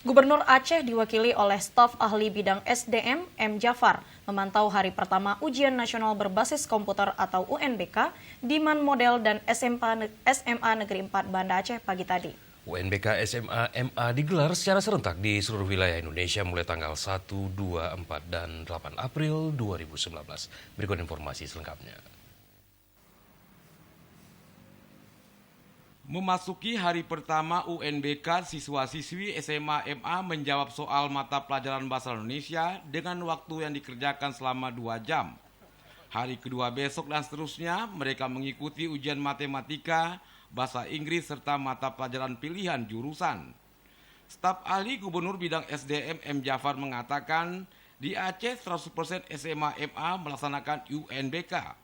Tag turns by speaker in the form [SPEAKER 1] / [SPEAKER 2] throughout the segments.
[SPEAKER 1] Gubernur Aceh diwakili oleh staf ahli bidang SDM M. Jafar memantau hari pertama ujian nasional berbasis komputer atau UNBK di Man Model dan SMA Negeri 4 Banda Aceh pagi tadi.
[SPEAKER 2] UNBK SMA MA digelar secara serentak di seluruh wilayah Indonesia mulai tanggal 1, 2, 4, dan 8 April 2019. Berikut informasi selengkapnya.
[SPEAKER 3] Memasuki hari pertama UNBK, siswa-siswi SMA MA menjawab soal mata pelajaran Bahasa Indonesia dengan waktu yang dikerjakan selama 2 jam. Hari kedua besok dan seterusnya, mereka mengikuti ujian matematika, bahasa Inggris, serta mata pelajaran pilihan jurusan. Staf ahli Gubernur Bidang SDM M. Jafar mengatakan, di Aceh 100% SMA MA melaksanakan UNBK.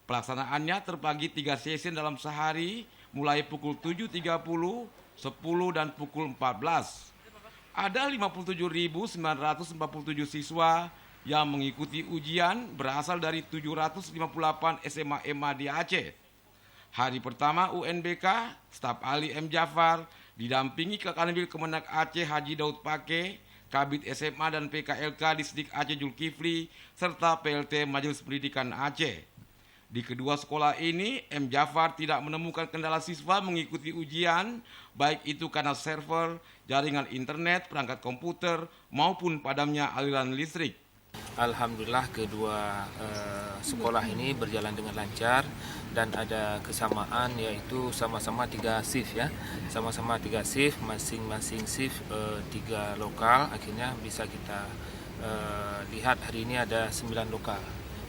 [SPEAKER 3] Pelaksanaannya terbagi 3 sesi dalam sehari, mulai pukul 7.30, 10, dan pukul 14. Ada 57.947 siswa yang mengikuti ujian berasal dari 758 SMA MA di Aceh. Hari pertama UNBK, staf ahli M. Jafar didampingi Kanwil Kemenak Aceh Haji Daud Pake, Kabid SMA dan PKLK Distrik Aceh Zulkifli, serta PLT Majelis Pendidikan Aceh. Di kedua sekolah ini, M. Jafar tidak menemukan kendala siswa mengikuti ujian, baik itu karena server, jaringan internet, perangkat komputer, maupun padamnya aliran listrik.
[SPEAKER 4] Alhamdulillah kedua sekolah ini berjalan dengan lancar dan ada kesamaan, yaitu sama-sama 3 shift ya. Sama-sama 3 shift, masing-masing shift 3 lokal. Akhirnya bisa kita lihat hari ini ada 9 lokal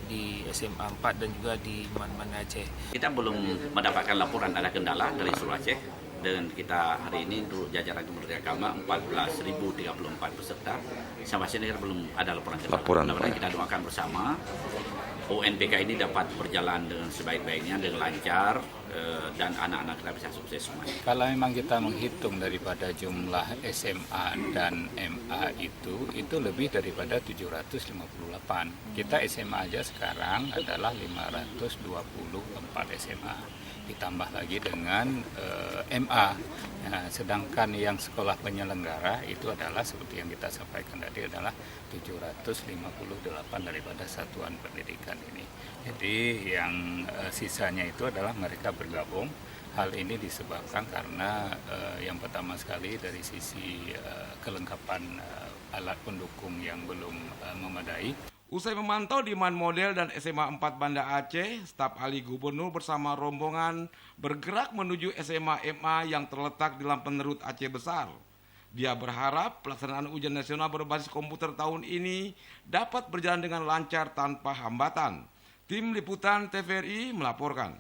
[SPEAKER 4] di SMA 4 dan juga di Man Aceh.
[SPEAKER 5] Kita belum mendapatkan laporan ada kendala dari seluruh Aceh, dan kita hari ini untuk jajaran Kementerian Agama 14.034 peserta sampai sini belum ada laporan kendala. Kita doakan bersama UNBK ini dapat berjalan dengan sebaik-baiknya, dengan lancar, dan anak-anak kita bisa sukses semua.
[SPEAKER 6] Kalau memang kita menghitung daripada jumlah SMA dan MA itu lebih daripada 758. Kita SMA aja sekarang adalah 524 SMA. Ditambah lagi dengan MA. Nah, sedangkan yang sekolah penyelenggara itu adalah seperti yang kita sampaikan tadi adalah 758 daripada satuan pendidikan ini. Jadi yang sisanya itu adalah mereka bergabung. Hal ini disebabkan karena yang pertama sekali dari sisi kelengkapan alat pendukung yang belum memadai.
[SPEAKER 3] Usai memantau di Man Model dan SMA 4 Banda Aceh, staf ahli gubernur bersama rombongan bergerak menuju SMA MA yang terletak di Lampenerut Aceh Besar. Dia berharap pelaksanaan ujian nasional berbasis komputer tahun ini dapat berjalan dengan lancar tanpa hambatan. Tim Liputan TVRI melaporkan.